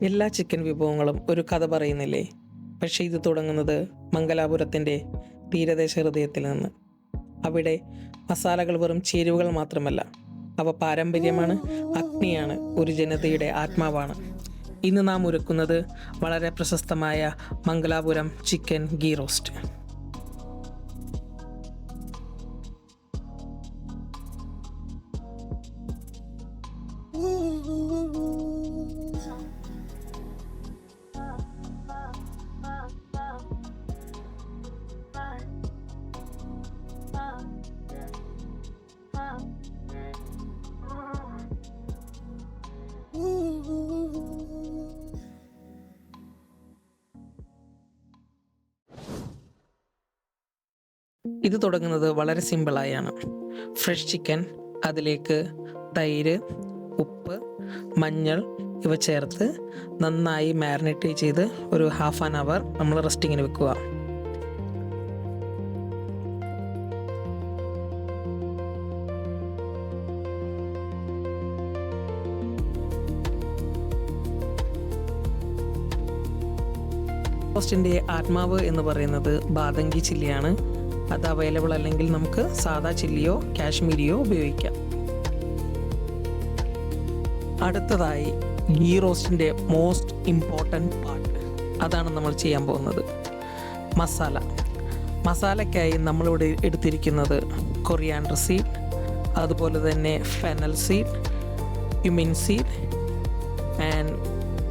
എല്ലാ ചിക്കൻ വിഭവങ്ങളും ഒരു കഥ പറയുന്നില്ലേ? പക്ഷേ ഇത് തുടങ്ങുന്നത് മംഗലാപുരത്തിൻ്റെ തീരദേശ ഹൃദയത്തിൽ നിന്ന്. അവിടെ മസാലകൾ വെറും ചേരുവകൾ മാത്രമല്ല, അവ പാരമ്പര്യമാണ്, അഗ്നിയാണ്, ഒരു ജനതയുടെ ആത്മാവാണ്. ഇന്ന് നാം ഒരുക്കുന്നത് വളരെ പ്രശസ്തമായ മംഗലാപുരം ചിക്കൻ ഗീ റോസ്റ്റ്. ഇത് തുടങ്ങുന്നത് വളരെ സിമ്പിളായാണ്. ഫ്രഷ് ചിക്കൻ, അതിലേക്ക് തൈര്, ഉപ്പ്, മഞ്ഞൾ ഇവ ചേർത്ത് നന്നായി മാരിനേറ്റ് ചെയ്ത് ഒരു ഹാഫ് ആൻ അവർ നമ്മൾ റെസ്റ്റിങ്ങിന് വെക്കുക. റോസ്റ്റിൻ്റെ ആത്മാവ് എന്ന് പറയുന്നത് ബാദംഗി ചില്ലിയാണ്. അത് അവൈലബിൾ അല്ലെങ്കിൽ നമുക്ക് സാദാ ചില്ലിയോ കാശ്മീരിയോ ഉപയോഗിക്കാം. അടുത്തതായി ഗീ റോസ്റ്റിൻ്റെ മോസ്റ്റ് ഇമ്പോർട്ടൻറ്റ് പാർട്ട്, അതാണ് നമ്മൾ ചെയ്യാൻ പോകുന്നത്. മസാലയ്ക്കായി നമ്മളിവിടെ എടുത്തിരിക്കുന്നത് കൊറിയാൻഡർ സീഡ്, അതുപോലെ തന്നെ fennel seed, cumin seed and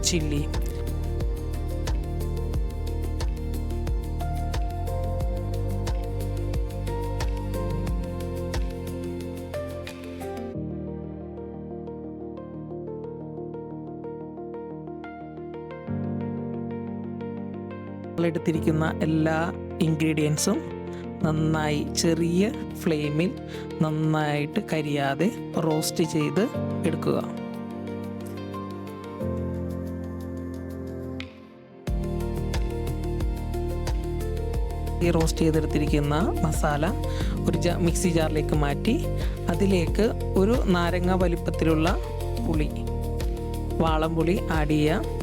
chilli. എടുത്തിരിക്കുന്ന എല്ലാ ഇൻഗ്രീഡിയൻസും നന്നായി ചെറിയ ഫ്ലെയിമിൽ നന്നായിട്ട് കരിയാതെ റോസ്റ്റ് ചെയ്ത് എടുക്കുക. ഈ റോസ്റ്റ് ചെയ്തെടുത്തിരിക്കുന്ന മസാല ഒരു മിക്സി ജാറിലേക്ക് മാറ്റി അതിലേക്ക് ഒരു നാരങ്ങ വലിപ്പത്തിലുള്ള പുളി, വാളംപുളി ആഡ് ചെയ്യുക.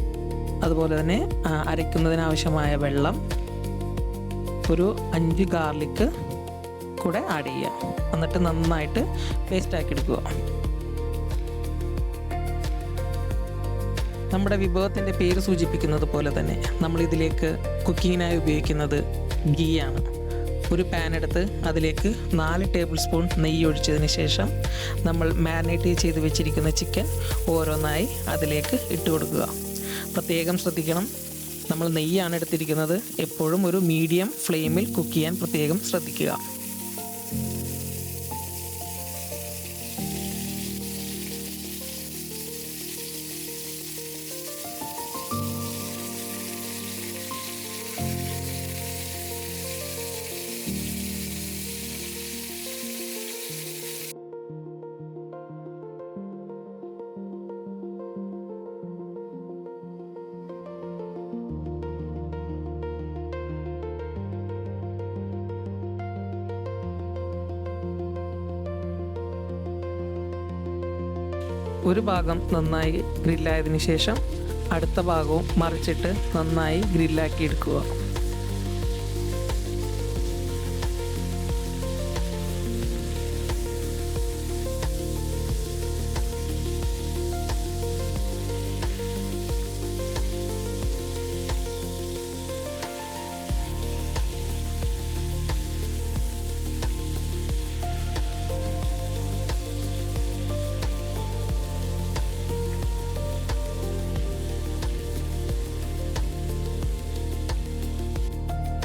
അതുപോലെ തന്നെ അരയ്ക്കുന്നതിനാവശ്യമായ വെള്ളം, ഒരു 5 ഗാർലിക്ക് കൂടെ ആഡ് ചെയ്യുക. എന്നിട്ട് നന്നായിട്ട് പേസ്റ്റാക്കി എടുക്കുക. നമ്മുടെ വിഭവത്തിൻ്റെ പേര് സൂചിപ്പിക്കുന്നത് പോലെ തന്നെ നമ്മളിതിലേക്ക് കുക്കിങ്ങിനായി ഉപയോഗിക്കുന്നത് ഗീ ആണ്. ഒരു പാൻ എടുത്ത് അതിലേക്ക് 4 ടേബിൾ സ്പൂൺ നെയ്യ് ഒഴിച്ചതിന് ശേഷം നമ്മൾ മാരിനേറ്റ് ചെയ്ത് വെച്ചിരിക്കുന്ന ചിക്കൻ ഓരോന്നായി അതിലേക്ക് ഇട്ട് കൊടുക്കുക. പ്രത്യേകം ശ്രദ്ധിക്കണം, നമ്മൾ നെയ്യാണ് എടുത്തിരിക്കുന്നത്. എപ്പോഴും ഒരു മീഡിയം ഫ്ലെയിമിൽ കുക്ക് ചെയ്യാൻ പ്രത്യേകം ശ്രദ്ധിക്കുക. ഒരു ഭാഗം നന്നായി ഗ്രില്ലായതിനു ശേഷം അടുത്ത ഭാഗവും മറിച്ചിട്ട് നന്നായി ഗ്രില്ലാക്കി എടുക്കുക.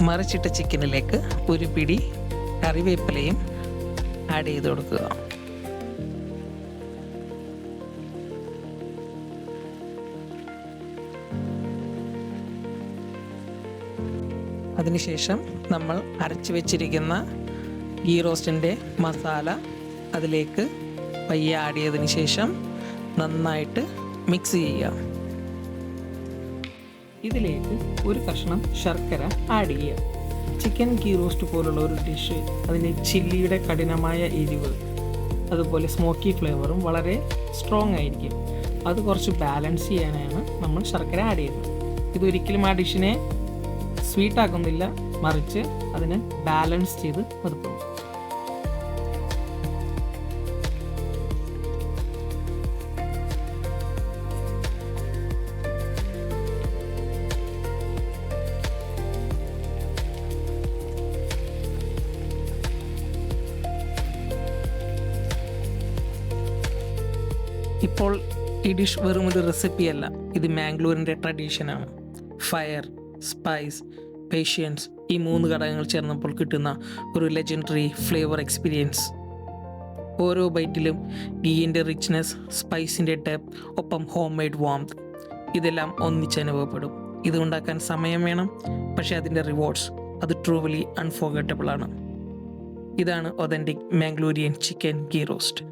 മറിച്ചിട്ട ചിക്കനിലേക്ക് ഒരു പിടി കറിവേപ്പിലയും ആഡ് ചെയ്ത് കൊടുക്കുക. അതിനുശേഷം നമ്മൾ അരച്ച് വെച്ചിരിക്കുന്ന ഗീ റോസ്റ്റിൻ്റെ മസാല അതിലേക്ക് പയ്യെ ആഡ് ചെയ്തതിന് ശേഷം നന്നായിട്ട് മിക്സ് ചെയ്യുക. ഇതിലേക്ക് ഒരു കഷ്ണം ശർക്കര ആഡ് ചെയ്യുക. ചിക്കൻ ഗീ റോസ്റ്റ് പോലുള്ള ഒരു ഡിഷ് അതിൻ്റെ ചില്ലിയുടെ കഠിനമായ എരിവ് അതുപോലെ സ്മോക്കി ഫ്ലേവറും വളരെ സ്ട്രോങ് ആയിരിക്കും. അത് കുറച്ച് ബാലൻസ് ചെയ്യാനാണ് നമ്മൾ നമ്മൾ ശർക്കര ആഡ് ചെയ്യുന്നത്. ഇതൊരിക്കലും ആ ഡിഷിനെ സ്വീറ്റ് ആക്കുന്നില്ല, മറിച്ച് അതിനെ ബാലൻസ് ചെയ്ത് നിർത്തുന്നു. ഇപ്പോൾ ഈ ഡിഷ് വെറും ഒരു റെസിപ്പിയല്ല, ഇത് മാംഗ്ലൂരിൻ്റെ ട്രഡീഷനാണ്. ഫയർ, സ്പൈസ്, പേഷ്യൻസ്, ഈ 3 ഘടകങ്ങൾ ചേർന്നപ്പോൾ കിട്ടുന്ന ഒരു ലെജൻഡറി ഫ്ലേവർ എക്സ്പീരിയൻസ്. ഓരോ ബൈറ്റിലും ഗീയിൻ്റെ റിച്ച്നെസ്, സ്പൈസിൻ്റെ ഡെപ്ത്, ഒപ്പം ഹോം മെയ്ഡ് വാംത്, ഇതെല്ലാം ഒന്നിച്ച് അനുഭവപ്പെടും. ഇത് ഉണ്ടാക്കാൻ സമയം വേണം, പക്ഷേ അതിൻ്റെ റിവാർഡ്സ് അത് ട്രൂവലി അൺഫോർഗറ്റബിൾ ആണ്. ഇതാണ് authentic Mangalorean chicken ghee roast.